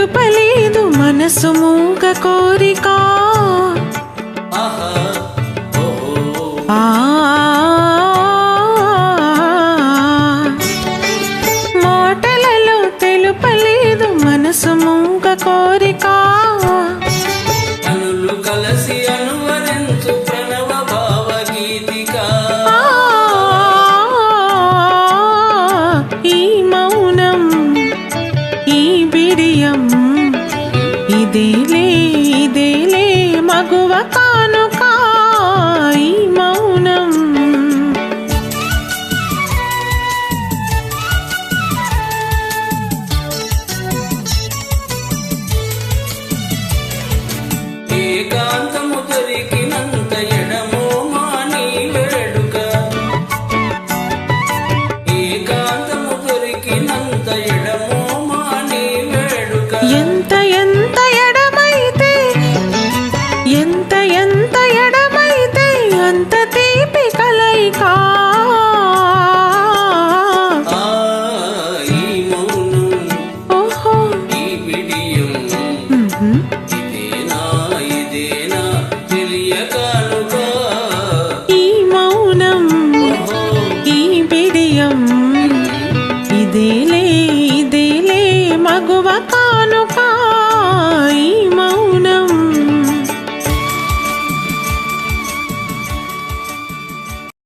తెలుపలేదు మనసు మూగ కోరిక మాటలలో తెలుపలేదు మనసు మూగ కోరిక అనులు కలసి అనువరించు ప్రణవ భావగీతిక ఈ మౌనం ఈ బిడియం ఇదేలే ఇదేలే మగువ కానుక ఈ మౌనం ఏకాంతము దొరికినంత ఎడమో మాని వేడుక ఏకాంతము దొరికినంత ఎడమో మాని వేడుక ఎంత ఎంత ఎడమైతే ఎంత ఎంత ఎడమైతే అంత తీపి కలయిక ఈ మౌనం ఓహో ఈ బిడియం ఇదేనా ఇదేనా తెలియకనుక ఈ మౌనం ఈ బిడియం ఇదేలే